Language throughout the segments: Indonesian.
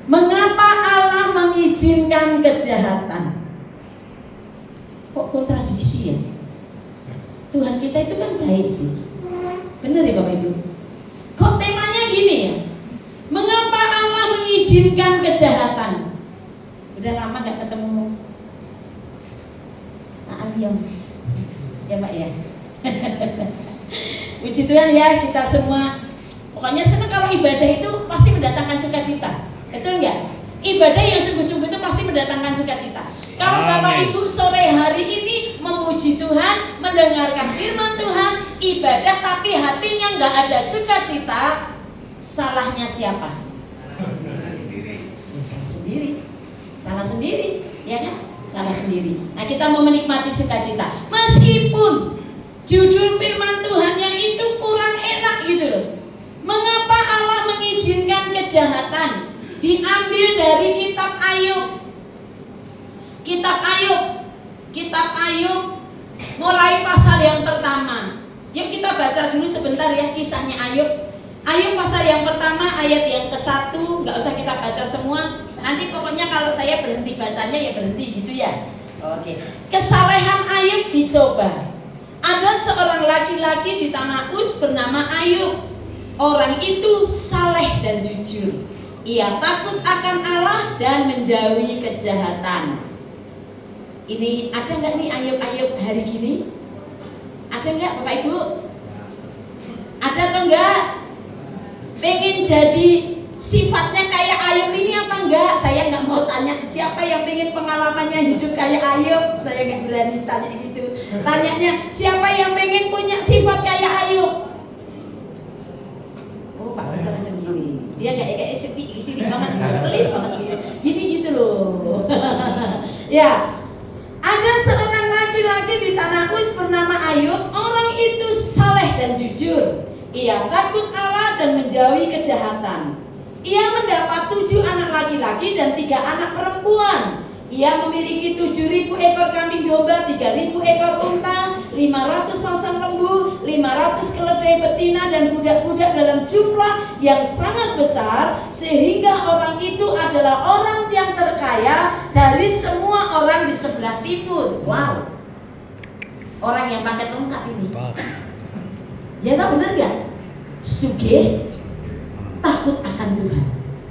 Mengapa Allah mengizinkan kejahatan? Kok kontradiksi ya? Tuhan kita itu kan baik sih. Benar ya Bapak Ibu? Kok temanya gini ya? Mengapa Allah mengizinkan kejahatan? Udah lama gak ketemu Pak Aliyong ya Pak ya. Puji Tuhan ya, kita semua pokoknya senang kalau ibadah itu pasti mendatangkan sukacita. Betul nggak? Ibadah yang sungguh-sungguh itu pasti mendatangkan sukacita. Kalau Bapak Ibu sore hari ini memuji Tuhan, mendengarkan firman Tuhan, ibadah tapi hatinya nggak ada sukacita, salahnya siapa? Ya, salah sendiri. Salah sendiri, ya kan? Salah sendiri. Nah, kita mau menikmati sukacita meskipun judul firman Tuhannya itu kurang enak gitu loh. Mengapa Allah mengizinkan kejahatan? Diambil dari kitab Ayub. Kitab Ayub mulai pasal yang pertama. Yuk kita baca dulu sebentar ya kisahnya Ayub. Ayub pasal yang pertama ayat yang ke-1, nggak usah kita baca semua. Nanti pokoknya kalau saya berhenti bacanya ya berhenti gitu ya. Oke. Kesalehan Ayub dicoba. Ada seorang laki-laki di tanah Uz bernama Ayub. Orang itu saleh dan jujur. Ia takut akan Allah dan menjauhi kejahatan. Ini ada nggak nih Ayub-Ayub hari gini? Ada nggak Bapak Ibu? Ada atau enggak? Pengen jadi sifatnya kayak Ayub ini apa enggak? Saya nggak mau tanya siapa yang pengen pengalamannya hidup kayak Ayub. Saya nggak berani tanya gitu. Tanyanya siapa yang pengen punya sifat kayak Ayub? Oh Pak Hasan sendiri. Dia kayak sini banget, pelit banget gitu. Gini gitu loh. Ya, ada seorang laki-laki di tanah Uz bernama Ayub. Orang itu saleh dan jujur. Ia takut Allah dan menjauhi kejahatan. Ia mendapat 7 anak laki-laki dan 3 anak perempuan. Ia memiliki 7.000 ekor kambing domba, 3.000 ekor unta, 500 pasang lembu, 500 keledai betina dan budak-budak dalam jumlah yang sangat besar, sehingga orang itu adalah orang yang terkaya dari semua orang di sebelah timur. Wow, orang yang pakai lengkap ini. Ya tahu benar gak? Sugih, takut akan Tuhan.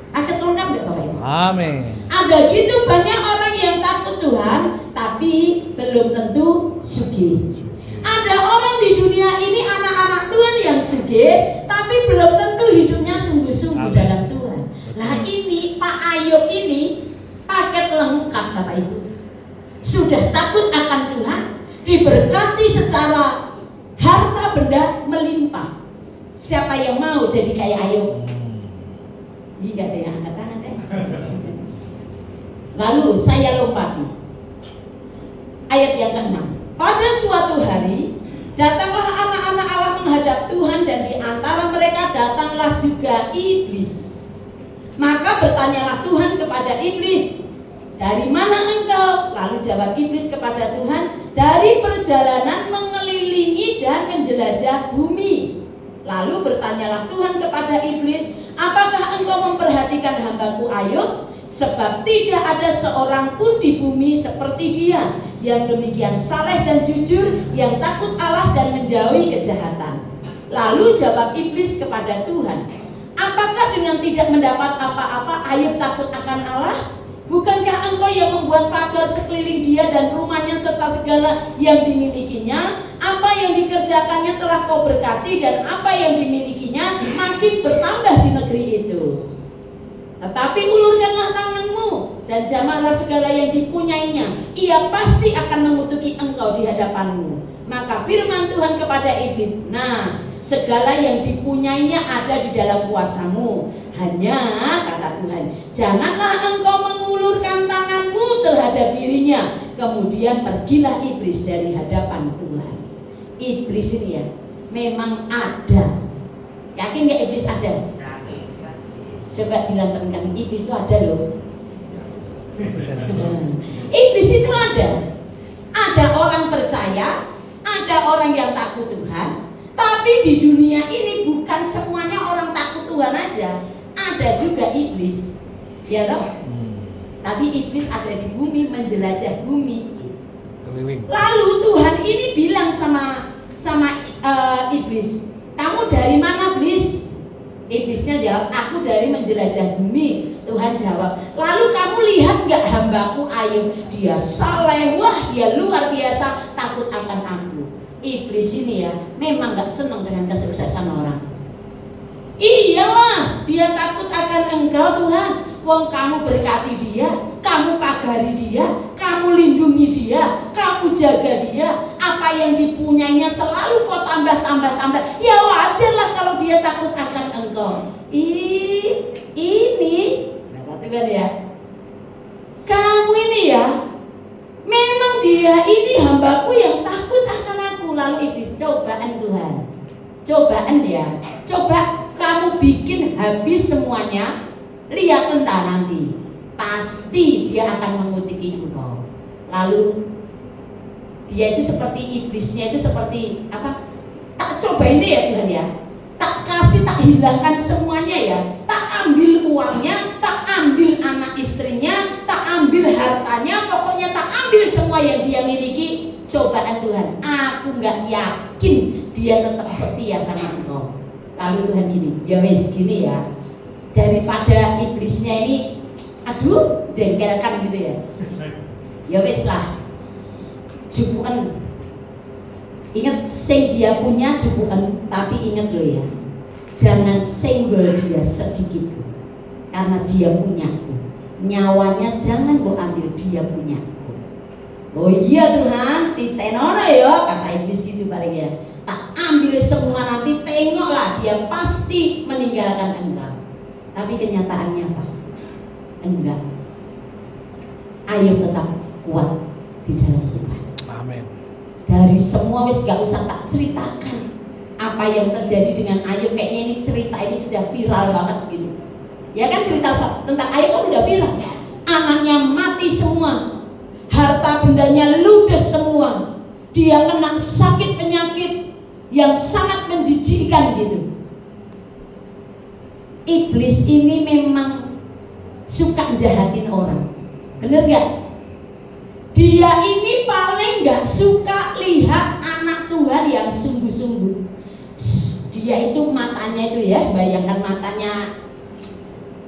Paket lengkap gak Bapak Ibu? Amin. Ada gitu banyak orang yang takut Tuhan, tapi belum tentu sugih. Ada orang di dunia ini anak-anak Tuhan yang sugih, tapi belum tentu hidupnya sungguh-sungguh dalam Tuhan. Nah ini Pak Ayub ini paket lengkap Bapak Ibu. Sudah takut akan Tuhan, diberkati secara harta benda melimpah. Siapa yang mau jadi kayak Ayub? Ini gak ada yang angkat tangan ya. Lalu saya lompati ayat yang ke-6. Pada suatu hari datanglah anak-anak Allah menghadap Tuhan, dan di antara mereka datanglah juga iblis. Maka bertanyalah Tuhan kepada iblis, dari mana engkau? Lalu jawab iblis kepada Tuhan, dari perjalanan mengelilingi dan menjelajah bumi. Lalu bertanyalah Tuhan kepada iblis, apakah engkau memperhatikan hambaku Ayub? Sebab tidak ada seorang pun di bumi seperti dia, yang demikian saleh dan jujur, yang takut Allah dan menjauhi kejahatan. Lalu jawab iblis kepada Tuhan, apakah dengan tidak mendapat apa-apa Ayub takut akan Allah? Bukankah engkau yang membuat pagar sekeliling dia dan rumahnya serta segala yang dimilikinya? Apa yang dikerjakannya telah kau berkati, dan apa yang dimilikinya makin bertambah di negeri itu. Tetapi ulurkanlah tanganmu dan jamahlah segala yang dipunyainya, ia pasti akan mengutuki engkau di hadapanmu. Maka firman Tuhan kepada iblis, nah segala yang dipunyainya ada di dalam kuasamu. Hanya kata Tuhan, janganlah engkau mengulurkan tanganmu terhadap dirinya. Kemudian pergilah iblis dari hadapan Tuhan. Iblis ini ya memang ada. Yakin gak iblis ada? Coba bilang teman-teman, iblis itu ada loh. Iblis itu ada. Ada orang percaya, ada orang yang takut Tuhan. Tapi di dunia ini bukan semuanya orang takut Tuhan aja. ada juga iblis, ya toh? Tadi iblis ada di bumi, menjelajah bumi. Lalu Tuhan ini bilang sama iblis, kamu dari mana, iblis? Iblisnya jawab, aku dari menjelajah bumi. Tuhan jawab, lalu kamu lihat nggak hambaku Ayub? Dia saleh, wah dia luar biasa, takut akan aku. Iblis ini ya memang nggak senang dengan kesuksesan orang. Iyalah, dia takut akan engkau Tuhan. Wong kamu berkati dia, kamu pagari dia, kamu lindungi dia, kamu jaga dia. Apa yang dipunyainya selalu kau tambah. Ya wajarlah kalau dia takut akan engkau. Ini kata Tuhan ya, kamu ini ya, memang dia ini hambaku yang takut akan aku. Lalu iblis, cobaan Tuhan, cobaan ya, coba kamu bikin habis semuanya. Lihat entah nanti, pasti dia akan mengutiki engkau. Lalu dia itu seperti iblisnya itu seperti apa? Tak coba ini ya Tuhan ya, tak kasih, tak hilangkan semuanya ya, tak ambil uangnya, tak ambil anak istrinya, tak ambil hartanya, pokoknya tak ambil semua yang dia miliki. Cobaan Tuhan, aku nggak yakin dia tetap setia sama engkau. Lalu Tuhan gini, ya wes gini ya, daripada iblisnya ini aduh jengkelkan gitu ya, ya wes lah, jupuan. Ingat sing dia punya jupuan, tapi ingat lo ya, jangan senggol dia sedikit, karena dia punyaku. Nyawanya jangan kau ambil, dia punyaku. Oh iya Tuhan, titenono ya, kata iblis gitu paling ya. Tak ambil semua, nanti tengoklah dia pasti meninggalkan engkau. Tapi kenyataannya apa? Enggak. Ayub tetap kuat di dalam Tuhan. Amin. Dari semua wis gak usah tak ceritakan apa yang terjadi dengan Ayub. Kayaknya ini cerita ini sudah viral banget gitu. Ya kan, cerita tentang Ayub kan udah viral. Anaknya mati semua, harta bendanya ludes semua. Dia kena sakit penyakit yang sangat menjijikkan gitu. Iblis ini memang suka jahatin orang, bener gak? Dia ini paling gak suka lihat anak Tuhan yang sungguh-sungguh. Dia itu matanya itu ya, bayangkan matanya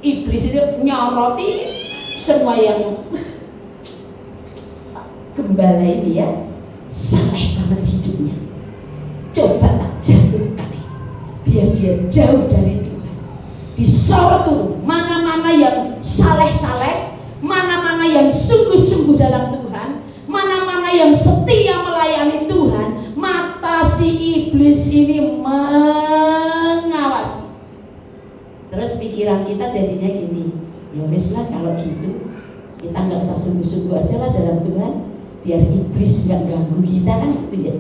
iblis itu nyoroti semua yang gembala ini ya, saleh banget hidupnya. Coba tak jatuhkan, biar dia jauh dari Tuhan. Disorot tuh mana-mana yang saleh-saleh, mana-mana yang sungguh-sungguh dalam Tuhan, mana-mana yang setia melayani Tuhan. Mata si iblis ini mengawasi. Terus pikiran kita jadinya gini, ya wes lah kalau gitu kita nggak usah sungguh-sungguh aja lah dalam Tuhan, biar iblis nggak ganggu kita kan gitu ya.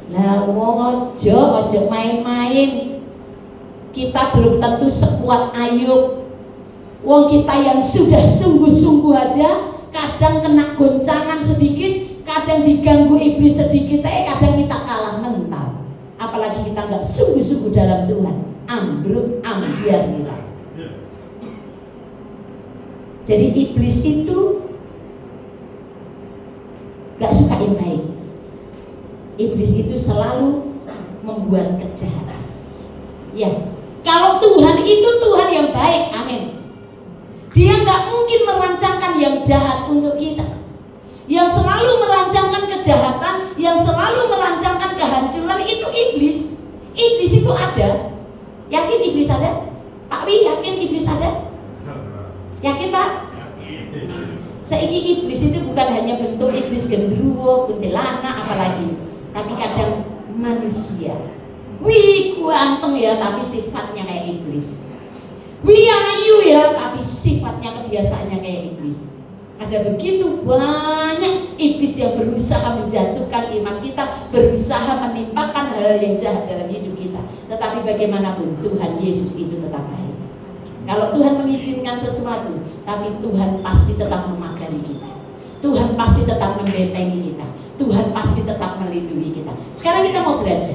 Nah, ojo main-main. Kita belum tentu sekuat Ayub. Wong kita yang sudah sungguh-sungguh aja, kadang kena goncangan sedikit, kadang diganggu iblis sedikit, kadang kita kalah mental. Apalagi kita nggak sungguh-sungguh dalam Tuhan, ambruk ambiar kita. Jadi iblis itu nggak suka yang baik. Iblis itu selalu membuat kejahatan. Ya, kalau Tuhan itu Tuhan yang baik, amin. Dia nggak mungkin merancangkan yang jahat untuk kita. Yang selalu merancangkan kejahatan, yang selalu merancangkan kehancuran itu iblis. Iblis itu ada. Yakin iblis ada? Pak Wi, yakin iblis ada? Yakin Pak? Saiki iblis itu bukan hanya bentuk iblis gendruwo, kuntilanak, apalagi, tapi kadang manusia. Wih, ganteng ya, tapi sifatnya kayak iblis. Wih, ayu ya, tapi sifatnya kebiasaannya kayak iblis. Ada begitu banyak iblis yang berusaha menjatuhkan iman kita, berusaha menimpakan hal yang jahat dalam hidup kita. Tetapi bagaimanapun Tuhan Yesus itu tetap baik. Kalau Tuhan mengizinkan sesuatu, tapi Tuhan pasti tetap memagari kita. Tuhan pasti tetap membentengi kita. Tuhan pasti tetap melindungi kita. Sekarang kita mau belajar.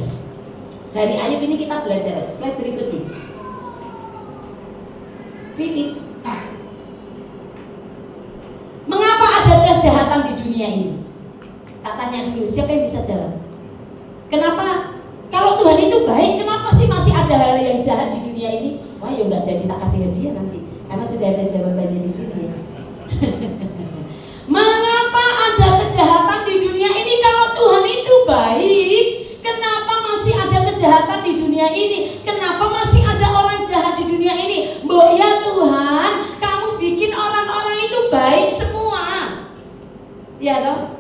Dari Ayub ini kita belajar. Slide berikutnya. Dikit. Mengapa ada kejahatan di dunia ini? Tak tanya dulu, siapa yang bisa jawab? Kenapa? Kalau Tuhan itu baik, kenapa sih masih ada hal yang jahat di dunia ini? Wah, ya nggak jadi tak kasih hadiah nanti, karena sudah ada jawabannya di sini ya. Mengapa ada kejahatan di dunia ini kalau Tuhan itu baik? Kenapa masih ada kejahatan di dunia ini? Kenapa masih ada orang jahat di dunia ini? Mbok ya Tuhan, kamu bikin orang-orang itu baik semua. Ya toh?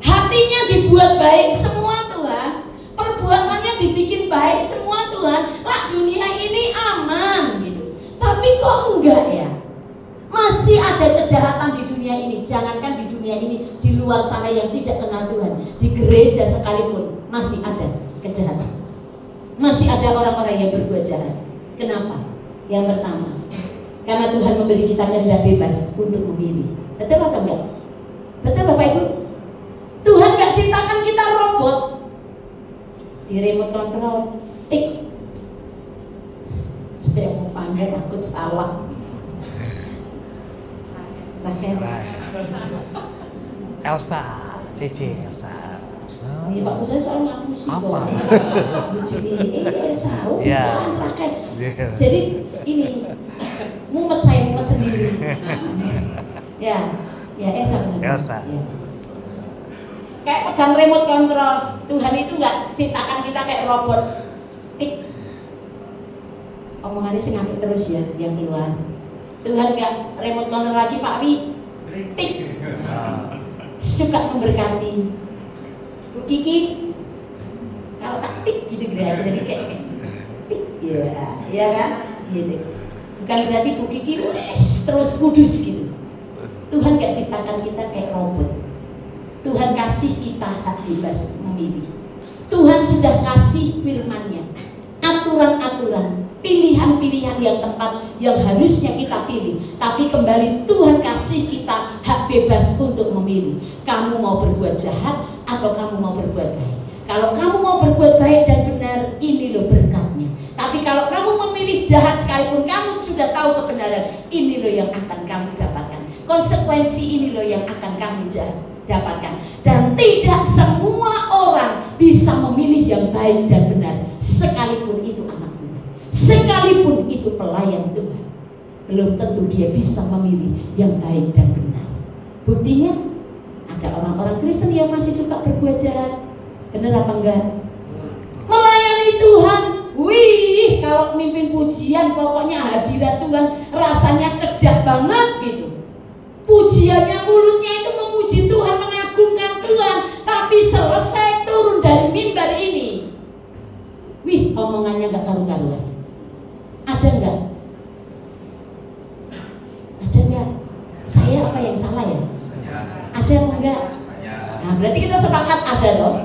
Hatinya dibuat baik semua Tuhan. Perbuatannya dibikin baik semua Tuhan. Lah dunia ini aman gitu. Tapi kok enggak ya? Masih ada kejahatan di dunia ini. Jangankan di dunia ini, di luar sana yang tidak kenal Tuhan, di gereja sekalipun masih ada kejahatan. Masih ada orang-orang yang berbuat jahat. Kenapa? Yang pertama, karena Tuhan memberi kita kehendak bebas untuk memilih. Betul atau enggak? Betul Bapak Ibu? Tuhan enggak ciptakan kita robot di remote control. Saya mau panggil takut salah. Elsa, Cici, Elsa. Iya, Pak saya soalnya aku sih apa? Elsa, ya. Jadi ini mumet sendiri. Ya Elsa. Elsa. Ya. Kayak pegang remote control. Tuhan itu nggak ciptakan kita kayak robot. Tik. Omongannya sih ngapit terus ya yang keluar. Tuhan nggak remote control lagi Pak Wi. Tik. Suka memberkati. Bu Kiki kalau tak tik gitu aja jadi kayak tik. Ya kan? Gitu. Bukan berarti Bu Kiki terus kudus gitu. Tuhan nggak ciptakan kita kayak robot. Tuhan kasih kita hak bebas memilih. Tuhan sudah kasih firman-Nya, aturan-aturan, pilihan-pilihan yang tepat yang harusnya kita pilih. Tapi kembali Tuhan kasih kita hak bebas untuk memilih. Kamu mau berbuat jahat atau kamu mau berbuat baik. Kalau kamu mau berbuat baik dan benar, ini loh berkatnya. Tapi kalau kamu memilih jahat sekalipun kamu sudah tahu kebenaran, ini loh yang akan kamu dapatkan. Konsekuensi ini loh yang akan kamu dapatkan. Dan tidak semua orang bisa memilih yang baik dan benar, sekalipun itu anak Tuhan, sekalipun itu pelayan Tuhan, belum tentu dia bisa memilih yang baik dan benar. Buktinya ada orang-orang Kristen yang masih suka berbuat jahat. Benar apa enggak? Melayani Tuhan, wih, kalau mimpin pujian pokoknya hadirat Tuhan rasanya cedak banget gitu. Pujiannya mulutnya itu memuji Tuhan, mengagungkan Tuhan, tapi selesai turun dari mimbar ini, wih, omongannya nggak karu-karuan. Ada nggak? Ada nggak? Saya apa yang salah ya? Ada apa enggak? Nah, berarti kita sepakat ada dong.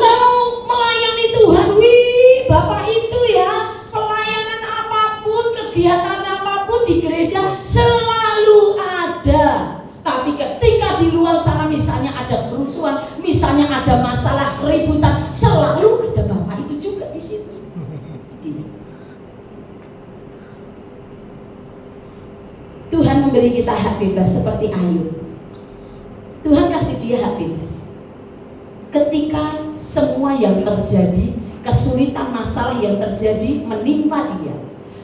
Kalau melayani Tuhan, wih, Bapak itu ya, pelayanan apapun, kegiatan apapun di gereja selalu ada. Tapi ketika di luar sana misalnya ada kerusuhan, misalnya ada masalah keributan, selalu ada Bapak itu juga di situ. Tuhan memberi kita hak bebas seperti Ayub. Tuhan kasih dia hak bebas. Ketika semua yang terjadi, kesulitan masalah yang terjadi menimpa dia,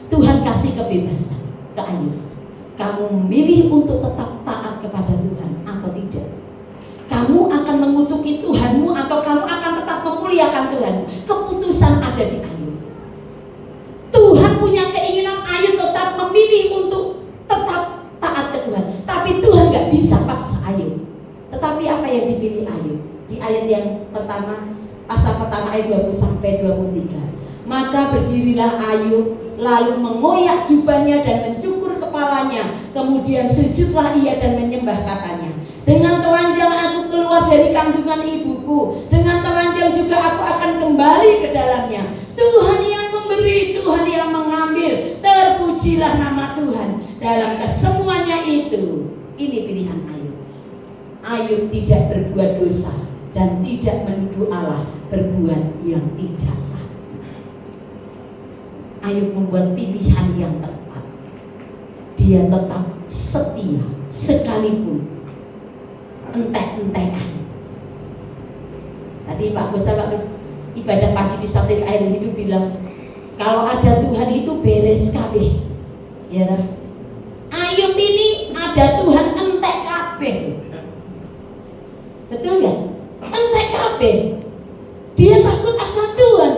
Tuhan kasih kebebasan ke Ayub. Kamu memilih untuk tetap taat kepada Tuhan atau tidak? Kamu akan mengutuki Tuhanmu atau kamu akan tetap memuliakan Tuhan? Keputusan ada di Ayub. Tuhan punya keinginan Ayub tetap memilih untuk tetap taat ke Tuhan, tapi Tuhan gak bisa paksa Ayub. Tetapi apa yang dipilih Ayub? Di ayat yang pertama, pasal pertama ayat 20 sampai 23. Maka berdirilah Ayub, lalu mengoyak jubahnya dan mencukur kepalanya. Kemudian sujudlah ia dan menyembah, katanya, dengan telanjang aku keluar dari kandungan ibuku, dengan telanjang juga aku akan kembali ke dalamnya. Tuhan yang memberi, Tuhan yang mengambil, terpujilah nama Tuhan dalam kesemuanya itu. Ini pilihan Ayub. Ayub tidak berbuat dosa dan tidak menuduh Allah berbuat yang tidak. Ayub membuat pilihan yang tepat. Dia tetap setia sekalipun entek-entekan. Tadi Pak Gosal waktu ibadah pagi di Samping Air Hidup bilang, kalau ada Tuhan itu beres kabeh. Ya kan? Ayub ini ada Tuhan entek kabeh. Betul nggak? Entek kabeh. Dia takut akan Tuhan.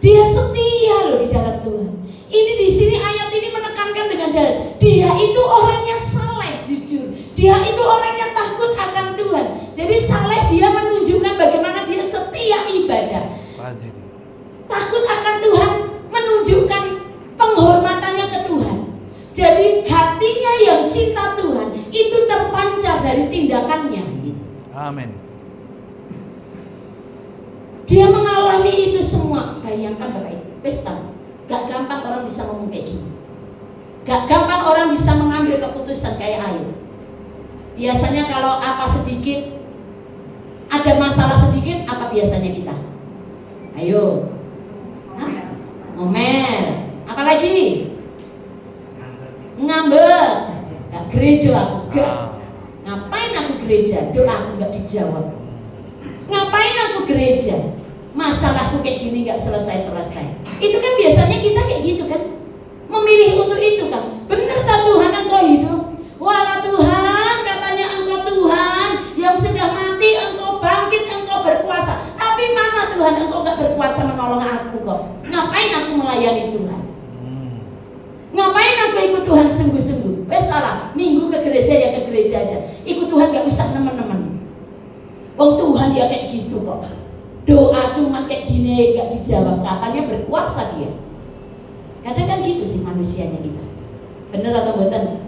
Dia setia loh di dalam Tuhan. Ini di sini ayat ini menekankan dengan jelas. Dia itu orangnya saleh, jujur. Dia itu orangnya takut akan Tuhan. Jadi saleh dia menunjukkan bagaimana dia setia ibadah. Takut akan Tuhan menunjukkan penghormatannya ke Tuhan. Jadi hatinya yang cinta Tuhan itu terpancar dari tindakannya. Amin. Dia mengalami itu semua. Bayangkan Bapak Ibu, pesta. Gak gampang orang bisa ngomong kayak gini. Gak gampang orang bisa mengambil keputusan kayak Ayub. Biasanya kalau apa sedikit, ada masalah sedikit, apa biasanya kita? Ayo, ngomel. Apalagi? Ngambek. Gak gereja aku, gak. Ngapain aku gereja? Doa aku gak dijawab. Ngapain aku gereja? Masalahku kayak gini gak selesai-selesai. Itu kan biasanya kita kayak gitu kan, memilih untuk itu kan. Bener tak Tuhan engkau hidup? Walau Tuhan, katanya engkau Tuhan yang sudah mati, engkau bangkit, engkau berkuasa. Tapi mana Tuhan, engkau gak berkuasa menolong aku kok. Ngapain aku melayani Tuhan? Ngapain aku ikut Tuhan sungguh-sungguh? Wes salah, minggu ke gereja ya ke gereja aja. Ikut Tuhan gak usah nemen-nemen. Wong Tuhan ya kayak gitu kok. Doa cuman kayak gini gak dijawab, katanya berkuasa dia. Kadang kan gitu sih manusianya kita. Bener atau bukan?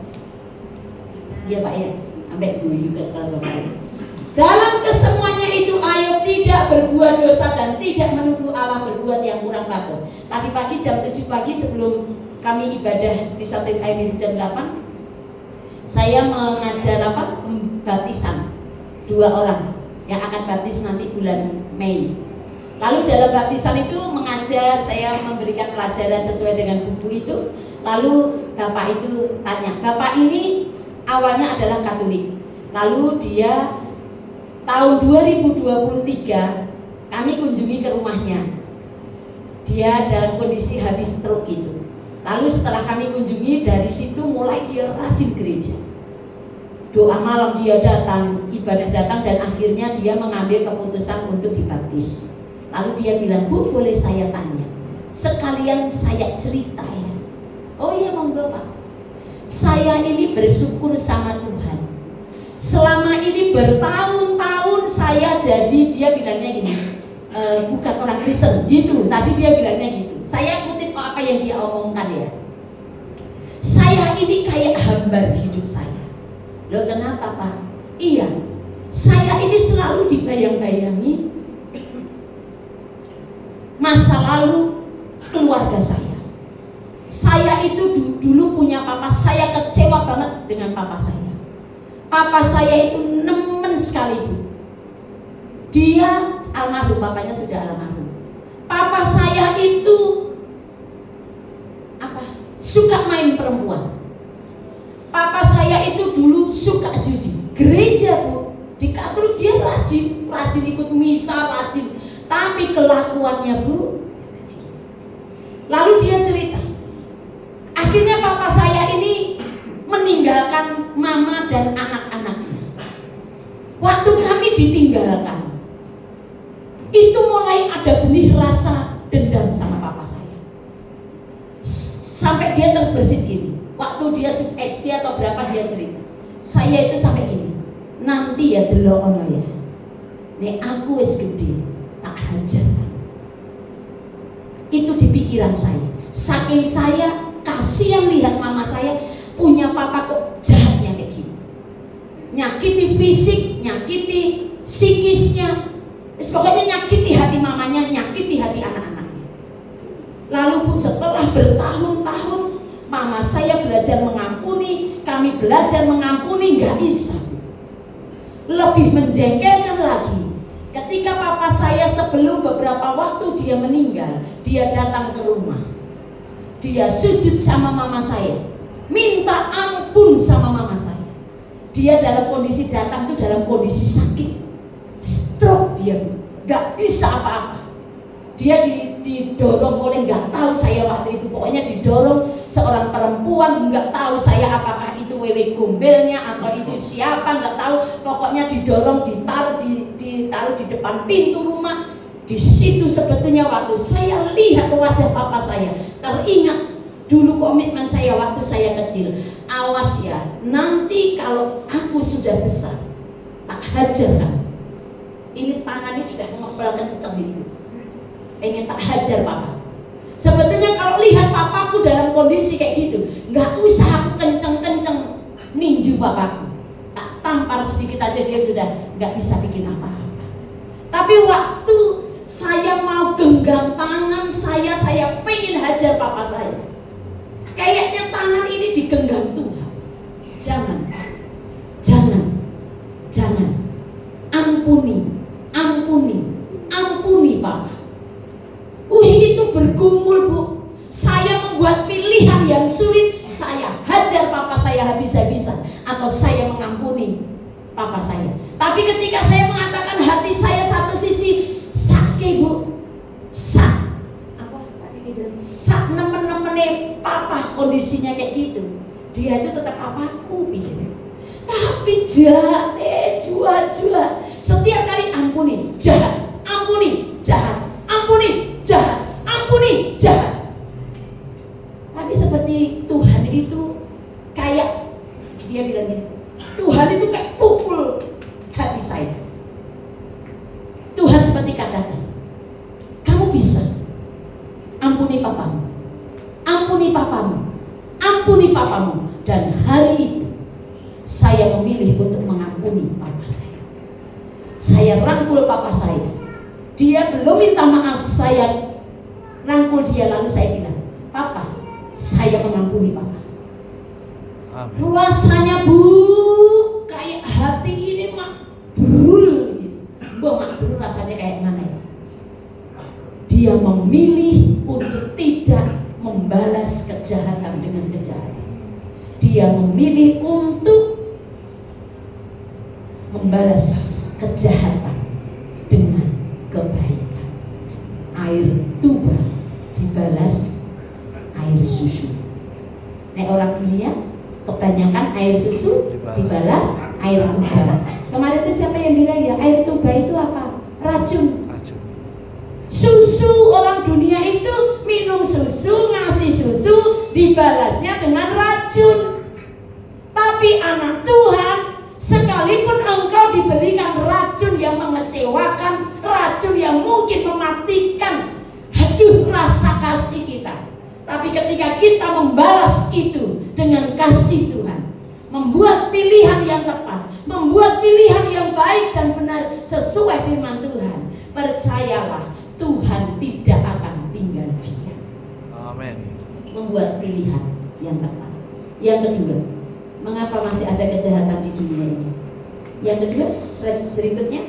Iya Pak ya, sampai guyu kalau Bapak. Dalam kesemuanya itu Ayub tidak berbuat dosa dan tidak menuduh Allah berbuat yang kurang patut. Tadi pagi jam 7 pagi sebelum kami ibadah di Samping Air di jam 8, saya mengajar pembaptisan 2 orang yang akan baptis nanti bulan Mei. Lalu dalam baptisan itu mengajar, saya memberikan pelajaran sesuai dengan buku itu. Lalu bapak itu tanya, bapak ini awalnya adalah Katolik. Lalu dia tahun 2023 kami kunjungi ke rumahnya. Dia dalam kondisi habis stroke itu. Lalu setelah kami kunjungi, dari situ mulai dia rajin gereja. Doa malam dia datang, ibadah datang, dan akhirnya dia mengambil keputusan untuk dibaptis. Lalu dia bilang, Bu, boleh saya tanya? Sekalian saya cerita ya. Oh iya monggo Pak. Saya ini bersyukur sama Tuhan. Selama ini bertahun-tahun saya jadi, dia bilangnya gini, bukan orang Kristen gitu. Tadi dia bilangnya gitu. Saya kutip apa yang dia omongkan ya. Saya ini kayak hamba hidup saya. Loh kenapa Pak? Iya, saya ini selalu dibayang-bayangi masa lalu keluarga saya. Saya itu dulu punya papa, saya kecewa banget dengan papa saya. Papa saya itu nemen sekali Bu. Dia almarhum, papanya sudah almarhum. Papa saya itu suka main perempuan. Papa saya itu dulu suka judi. Gereja Bu, di Katolik dia rajin ikut misa, rajin. Tapi kelakuannya Bu, lalu dia cerita, akhirnya papa saya ini meninggalkan mama dan anak-anaknya. Waktu kami ditinggalkan, itu mulai ada benih rasa dendam sama papa saya. Sampai dia terbersit gini. Waktu dia SD atau berapa dia cerita, saya itu sampai gini, nanti ya delok ono ya, nek aku wis gede tak hajar. Itu di pikiran saya. Saking saya kasihan lihat mama saya punya papa kok jahatnya kayak gini, nyakiti fisik, nyakiti psikisnya, pokoknya nyakiti hati mamanya, nyakiti hati anak-anaknya. Lalu Bu, setelah bertahun-tahun mama saya belajar mengampuni, kami belajar mengampuni, nggak bisa. Lebih menjengkelkan lagi, ketika papa saya sebelum beberapa waktu dia meninggal, dia datang ke rumah. dia sujud sama mama saya, minta ampun sama mama saya. Dia dalam kondisi datang itu dalam kondisi sakit, stroke, dia nggak bisa apa-apa. Dia didorong oleh, nggak tahu saya waktu itu, pokoknya didorong seorang perempuan, nggak tahu saya apakah itu wewe gombelnya atau itu siapa, nggak tahu. Pokoknya didorong, ditaruh di depan pintu rumah. Di situ sebetulnya waktu saya lihat wajah papa saya, teringat dulu komitmen saya waktu saya kecil. Awas ya, nanti kalau aku sudah besar, tak hajar kan. Ini tangannya sudah ngepel kenceng itu, pengen tak hajar papa. Sebetulnya kalau lihat papaku dalam kondisi kayak gitu, nggak usah aku kenceng-kenceng ninju papaku, tak tampar sedikit aja dia sudah nggak bisa bikin apa-apa. Tapi waktu saya mau genggam tangan saya pengen hajar papa saya. Kayaknya tangan ini digenggam Tuhan. Jangan, jangan, jangan. Ampuni, ampuni, ampuni papa. Itu bergumul bu. Saya membuat pilihan yang sulit. Saya hajar papa saya habis-habisan atau saya mengampuni papa saya. Tapi ketika saya mengatakan hati saya satu sisi sakit bu, nemen-nemennya papa kondisinya kayak gitu, dia itu tetap papaku pikir. Tapi jahat, jual. Setiap kali ampuni, jahat, ampuni, jahat, ampuni, jahat, ampuni, jahat. Tapi seperti Tuhan itu kayak, dia bilang gini, Tuhan itu kayak pukul hati saya. Tuhan seperti katakan, kamu bisa ampuni papamu, ampuni papamu, ampuni papamu. Dan hari itu saya memilih untuk mengampuni papa saya. Saya rangkul papa saya. Dia belum minta maaf, saya rangkul dia, lalu saya bilang, papa, saya mengampuni papa. Amin. Rasanya bu, kayak hati ini makbrul gitu. Makbrul rasanya kayak mana ya? Dia memilih untuk tidak membalas kejahatan dengan kejahatan. Dia memilih untuk membalas kejahatan dengan kebaikan. Air tuba dibalas air susu. Nek orang dunia kebanyakan air susu dibalas air tuba. Kemarin itu siapa yang bilang ya, air tuba itu apa? Racun. Susu orang dunia itu minum susu, ngasih susu, dibalasnya dengan racun. Tapi anak Tuhan, sekalipun engkau diberikan racun yang mengecewakan, racun yang mungkin mematikan, aduh rasa kasih kita. Tapi ketika kita membalas itu dengan kasih Tuhan, membuat pilihan yang tepat, membuat pilihan yang baik dan benar sesuai firman Tuhan, percayalah, Tuhan tidak akan tinggal diam. Amin. Membuat pilihan yang tepat. Yang kedua, mengapa masih ada kejahatan di dunia ini? Yang kedua, slide berikutnya.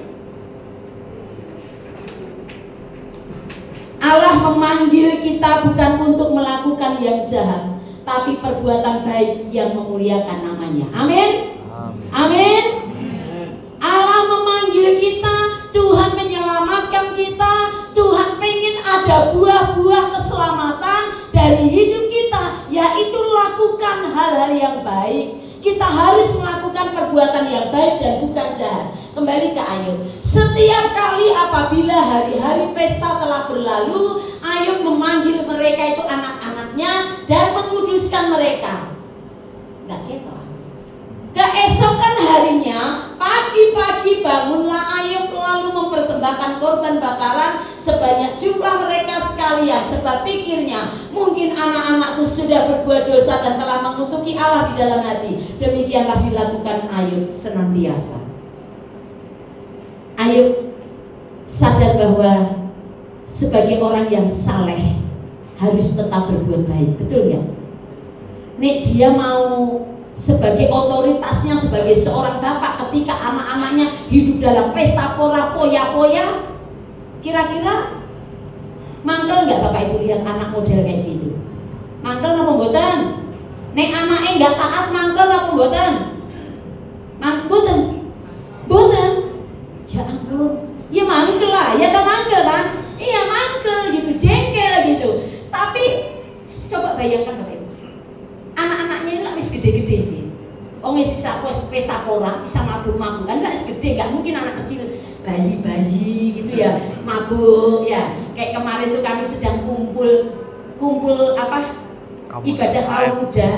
Allah memanggil kita bukan untuk melakukan yang jahat, tapi perbuatan baik yang memuliakan namanya. Amin. Amin. Allah memanggil kita, Tuhan menyelamatkan kita, Tuhan pengen ada buah-buah keselamatan dari hidup kita, yaitu lakukan hal-hal yang baik. Kita harus melakukan perbuatan yang baik dan bukan jahat. Kembali ke Ayub. Setiap kali apabila hari-hari pesta telah berlalu, Ayub memanggil mereka itu anak-anaknya dan menguduskan mereka. Enggak ketok. Keesokan harinya, pagi-pagi bangunlah Ayub lalu mempersembahkan korban bakaran sebanyak jumlah mereka sekalian, sebab pikirnya mungkin anak-anakku sudah berbuat dosa dan telah mengutuki Allah di dalam hati. Demikianlah dilakukan Ayub senantiasa. Ayub sadar bahwa sebagai orang yang saleh harus tetap berbuat baik, betul ya? Nek dia mau sebagai otoritasnya, sebagai seorang bapak, ketika anak-anaknya hidup dalam pesta pora poya-poya, kira-kira mangkel nggak Bapak Ibu lihat anak model kayak gitu? taat mangkel apa mboten? Mboten. Mboten. Ya ampun. Ya mangkel lah, ya tak mangkel kan? Iya mangkel gitu, jengkel gitu. Tapi coba bayangkan Bapak Ibu. Anak-anaknya ini lah wis gede-gede sih. Wis bisa pesta pora, bisa mabuk-mabukan, lah wis gede, nggak mungkin anak kecil bayi-bayi gitu ya, mabuk ya. Kayak kemarin tuh kami sedang kumpul apa? Ibadah kaum muda.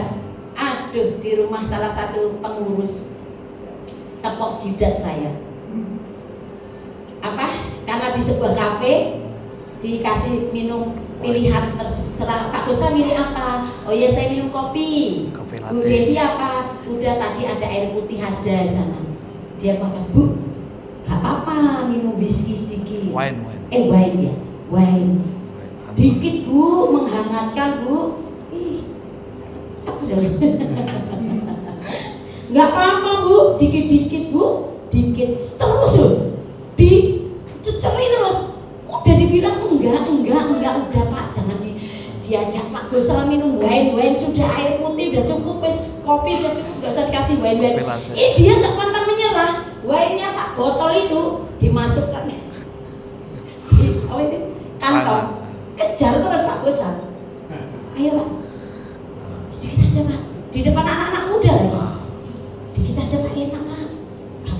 Aduh, di rumah salah satu pengurus tepok jidat saya. Apa? Karena di sebuah kafe dikasih minum pilihan terserah, Pak Gusa milih apa? Oh iya saya minum kopi. Bu Devi apa? Udah tadi ada air putih aja di sana. Dia makan, Bu, gak apa-apa minum whisky sedikit. Wine ya, wine. Dikit Bu, menghangatkan Bu. Ih, nggak apa-apa Bu, dikit-dikit Bu, dikit terus Bu. Diceceri terus, udah dibilang enggak, udah Pak, jangan diajak Pak Gusra minum wine sudah, air putih udah cukup, wes kopi udah cukup, nggak usah dikasih wine. Dia nggak pantang menyerah, wine-nya sak botol itu dimasukkan di apa itu kantong, kejar terus Pak Gusra. Ayo Pak, sedikit aja Pak, di depan anak-anak muda lagi, sedikit aja Pak, enak Pak.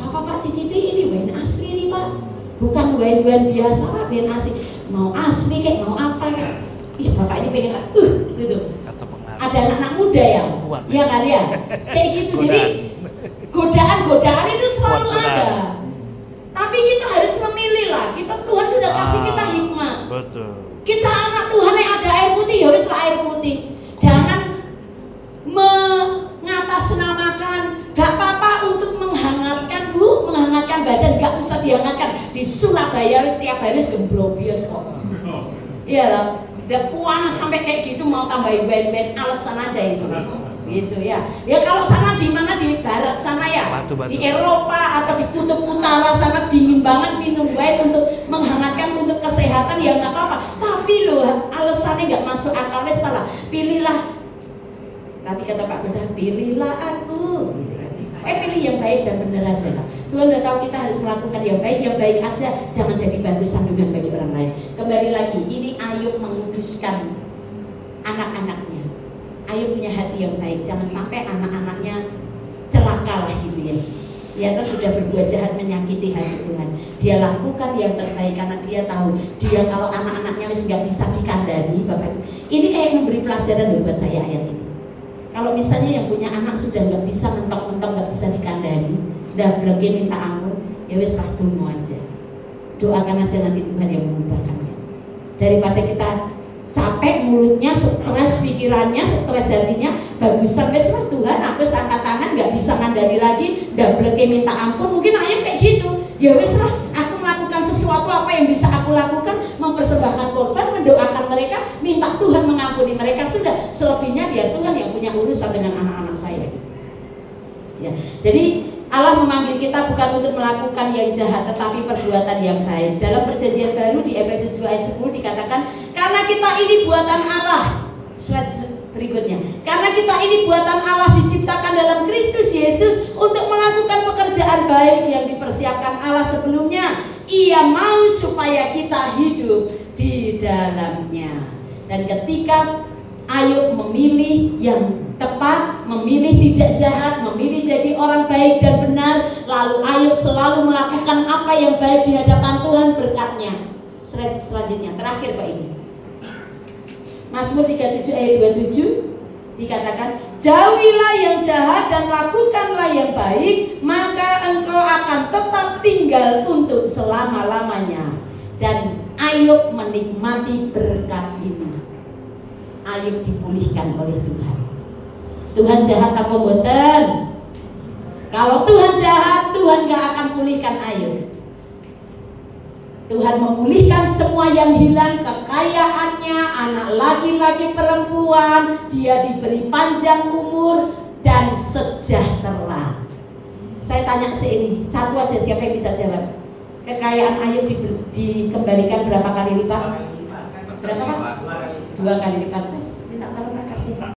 Apa Pak, cicipi ini wine asli nih Pak, bukan wine biasa Pak, wine asli. Mau asli kayak mau apa ya? Ih Bapak ini pengen gitu. Ada anak-anak muda ya, ya kan ya, kayak gitu. Jadi godaan itu selalu ada. Tapi kita harus memilih lah. Tuhan sudah kasih kita hikmat. Betul. Kita anak Tuhan yang ada air putih, ya wis air putih. Jangan mengatasnamakan, gak apa-apa untuk menghangatkan Bu, menghangatkan badan, gak usah dihangatkan. Di Surabaya setiap hari gembrobios kok. Iya loh, udah panas sampai kayak gitu, mau tambahin wine alasan aja itu. Gitu ya. Ya kalau sana di mana, di barat sana ya, di Eropa atau di kutub utara sana dingin banget, minum wine untuk menghangatkan, untuk kesehatan ya nggak apa-apa. Tapi loh alasannya nggak masuk akal, setelah pilihlah. Tadi kata Pak Gus, pilihlah aku. Pilih yang baik dan benar aja lah. Tuhan udah tahu kita harus melakukan yang baik aja. Jangan jadi batu sandungan bagi orang lain. Kembali lagi, ini Ayub menguduskan anak-anaknya. Ayub punya hati yang baik. Jangan sampai anak-anaknya celaka lah gitu ya. Dia terus sudah berbuat jahat, menyakiti hati Tuhan. Dia lakukan yang terbaik karena dia tahu dia kalau anak-anaknya wis nggak bisa dikandani, Bapak Ibu. Ini kayak memberi pelajaran loh buat saya ayat ini. Kalau misalnya yang punya anak sudah nggak bisa mentok-mentok, nggak bisa dikandani, sudah belum minta ampun, ya wes lah dulu aja. Doakan aja nanti Tuhan yang mengubahkannya. Daripada kita capek mulutnya, stres pikirannya, stres hatinya, bagusan wes lah Tuhan, aku angkat tangan nggak bisa ngandani lagi, nggak belum minta ampun, mungkin ayam kayak gitu. Ya wes lah, aku melakukan sesuatu apa yang bisa aku lakukan, mempersembahkan korban, mendoakan mereka, minta Tuhan mengampuni mereka, sudah. Selebihnya biar Tuhan yang punya urusan dengan anak-anak saya. Ya, jadi Allah memanggil kita bukan untuk melakukan yang jahat, tetapi perbuatan yang baik. Dalam Perjanjian Baru di Efesus 2 ayat 10 dikatakan, karena kita ini buatan Allah. Slide berikutnya. Karena kita ini buatan Allah, diciptakan dalam Kristus Yesus untuk melakukan pekerjaan baik yang dipersiapkan Allah sebelumnya. Ia mau supaya kita hidup di dalamnya. Dan ketika Ayub memilih yang tepat, memilih tidak jahat, memilih jadi orang baik dan benar, lalu Ayub selalu melakukan apa yang baik di hadapan Tuhan, berkatnya. Selanjutnya, terakhir Pak ini, Mazmur 37 ayat 27 dikatakan, jauhilah yang jahat dan lakukanlah yang baik, maka engkau akan tetap tinggal untuk selama-lamanya. Dan Ayub menikmati berkat ini. Ayub dipulihkan oleh Tuhan. Tuhan jahat apa mboten? Kalau Tuhan jahat, Tuhan gak akan pulihkan Ayub. Tuhan memulihkan semua yang hilang, kekayaannya, anak laki-laki perempuan, dia diberi panjang umur dan sejahtera. Saya tanya ini, satu aja siapa yang bisa jawab? Kekayaan Ayub dikembalikan berapa kali lipat? Berapa Pak? 2 kali lipat. Minta tolong kasih.